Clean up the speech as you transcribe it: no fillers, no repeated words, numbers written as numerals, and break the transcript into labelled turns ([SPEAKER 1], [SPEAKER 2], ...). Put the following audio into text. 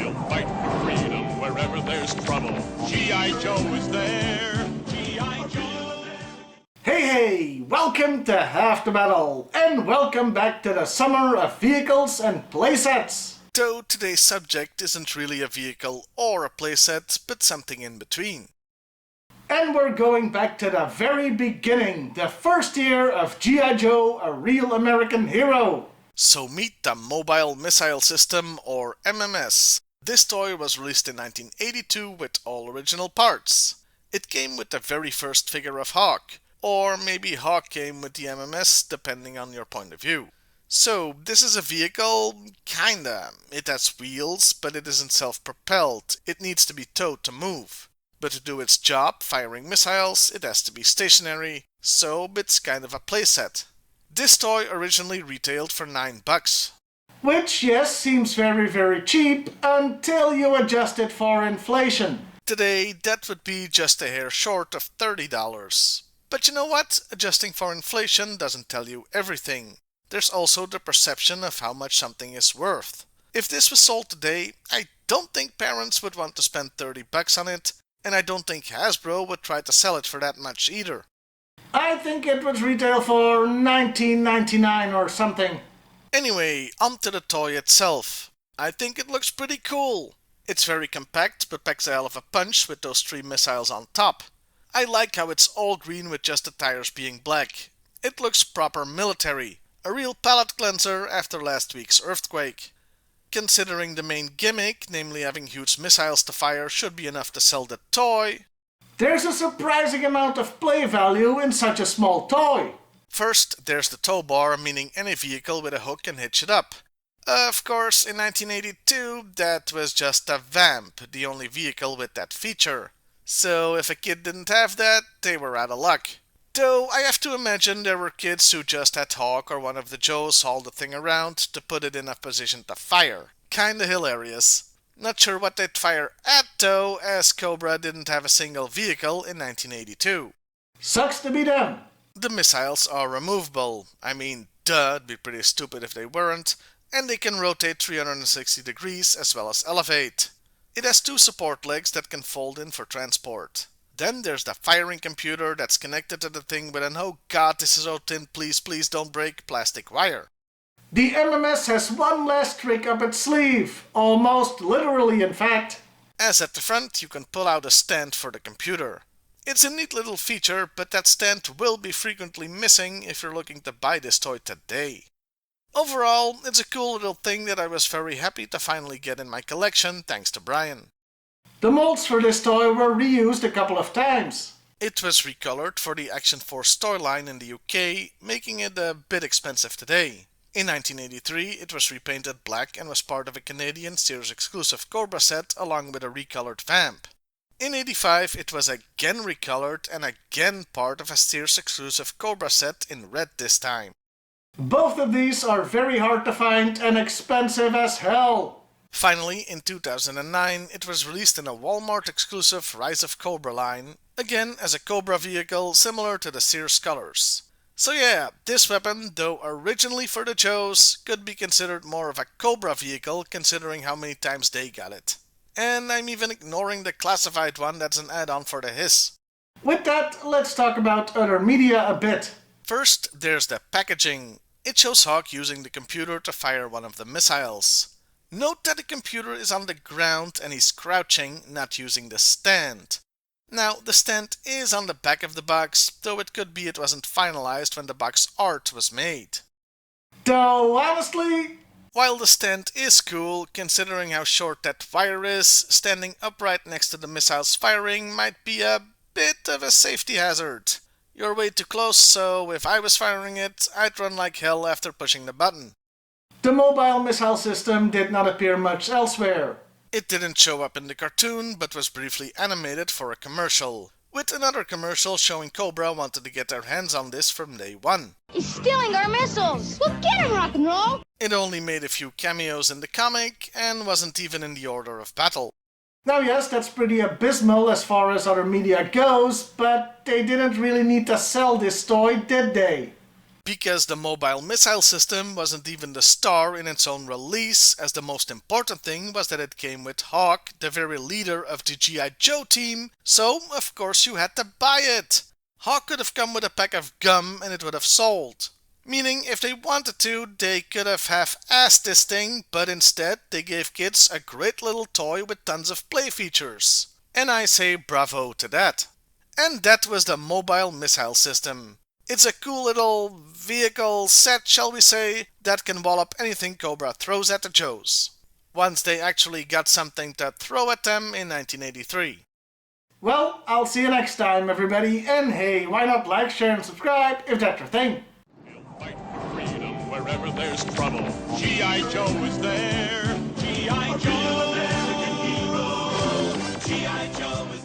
[SPEAKER 1] We'll fight for freedom wherever there's trouble. G.I. Joe is there. G.I. Joe.
[SPEAKER 2] Hey, welcome to Half the Battle, and welcome back to the summer of vehicles and playsets.
[SPEAKER 3] Though today's subject isn't really a vehicle or a playset, but something in between.
[SPEAKER 2] And we're going back to the very beginning, the first year of G.I. Joe, a real American hero.
[SPEAKER 3] So meet the Mobile Missile System, or MMS. This toy was released in 1982 with all original parts. It came with the very first figure of Hawk, or maybe Hawk came with the MMS, depending on your point of view. So, this is a vehicle? Kinda. It has wheels, but it isn't self-propelled. It needs to be towed to move. But to do its job, firing missiles, it has to be stationary, so it's kind of a playset. This toy originally retailed for $9.
[SPEAKER 2] Which, yes, seems very cheap until you adjust it for inflation.
[SPEAKER 3] Today, that would be just a hair short of $30. But you know what? Adjusting for inflation doesn't tell you everything. There's also the perception of how much something is worth. If this was sold today, I don't think parents would want to spend $30 on it, and I don't think Hasbro would try to sell it for that much either.
[SPEAKER 2] I think it would retail for $19.99 or something.
[SPEAKER 3] Anyway, onto the toy itself. I think it looks pretty cool. It's very compact, but packs a hell of a punch with those 3 missiles on top. I like how it's all green with just the tires being black. It looks proper military. A real palate cleanser after last week's earthquake. Considering the main gimmick, namely having huge missiles to fire, should be enough to sell the toy.
[SPEAKER 2] There's a surprising amount of play value in such a small toy.
[SPEAKER 3] First, there's the Toebar, meaning any vehicle with a hook can hitch it up. Of course, in 1982, that was just a Vamp, the only vehicle with that feature. So if a kid didn't have that, they were out of luck. Though I have to imagine there were kids who just had Hawk or one of the Joes haul the thing around to put it in a position to fire. Kinda hilarious. Not sure what they'd fire at though, as Cobra didn't have a single vehicle in 1982.
[SPEAKER 2] Sucks to be them.
[SPEAKER 3] The missiles are removable. I mean, duh, it'd be pretty stupid if they weren't. And they can rotate 360 degrees as well as elevate. It has 2 support legs that can fold in for transport. Then there's the firing computer that's connected to the thing with an "oh god, this is so thin, please don't break" plastic wire.
[SPEAKER 2] The MMS has one last trick up its sleeve. Almost literally, in fact.
[SPEAKER 3] As at the front, you can pull out a stand for the computer. It's a neat little feature, but that stand will be frequently missing if you're looking to buy this toy today. Overall, it's a cool little thing that I was very happy to finally get in my collection thanks to Brian.
[SPEAKER 2] The molds for this toy were reused a couple of times.
[SPEAKER 3] It was recolored for the Action Force toy line in the UK, making it a bit expensive today. In 1983, it was repainted black and was part of a Canadian Sears exclusive Cobra set along with a recolored Vamp. In 85, it was again recolored and again part of a Sears exclusive Cobra set in red this time.
[SPEAKER 2] Both of these are very hard to find and expensive as hell.
[SPEAKER 3] Finally, in 2009, it was released in a Walmart exclusive Rise of Cobra line, again as a Cobra vehicle similar to the Sears colors. So yeah, this weapon, though originally for the Joes, could be considered more of a Cobra vehicle considering how many times they got it. And I'm even ignoring the classified one that's an add-on for the Hiss.
[SPEAKER 2] With that, let's talk about other media a bit.
[SPEAKER 3] First, there's the packaging. It shows Hawk using the computer to fire one of the missiles. Note that the computer is on the ground and he's crouching, not using the stand. Now, the stand is on the back of the box, though it could be it wasn't finalized when the box art was made.
[SPEAKER 2] Though, honestly,
[SPEAKER 3] while the stand is cool, considering how short that wire is, standing upright next to the missile's firing might be a bit of a safety hazard. You're way too close, so if I was firing it, I'd run like hell after pushing the button.
[SPEAKER 2] The mobile missile system did not appear much elsewhere.
[SPEAKER 3] It didn't show up in the cartoon, but was briefly animated for a commercial, with another commercial showing Cobra wanted to get their hands on this from day one.
[SPEAKER 4] He's stealing our missiles! Well, get him, rock and roll!
[SPEAKER 3] It only made a few cameos in the comic, and wasn't even in the order of battle.
[SPEAKER 2] Now yes, that's pretty abysmal as far as other media goes, but they didn't really need to sell this toy, did they?
[SPEAKER 3] Because the mobile missile system wasn't even the star in its own release, as the most important thing was that it came with Hawk, the very leader of the G.I. Joe team, so of course you had to buy it. Hawk could have come with a pack of gum and it would have sold. Meaning, if they wanted to, they could have half-assed this thing, but instead they gave kids a great little toy with tons of play features. And I say bravo to that. And that was the mobile missile system. It's a cool little vehicle set, shall we say, that can wall up anything Cobra throws at the Joes. Once they actually got something to throw at them in 1983.
[SPEAKER 2] Well, I'll see you next time, everybody, and hey, why not like, share, and subscribe if that's your thing?
[SPEAKER 1] He'll fight for freedom wherever there's trouble. G.I. Joe is there. G.I. Joe, American hero. G.I. Joe is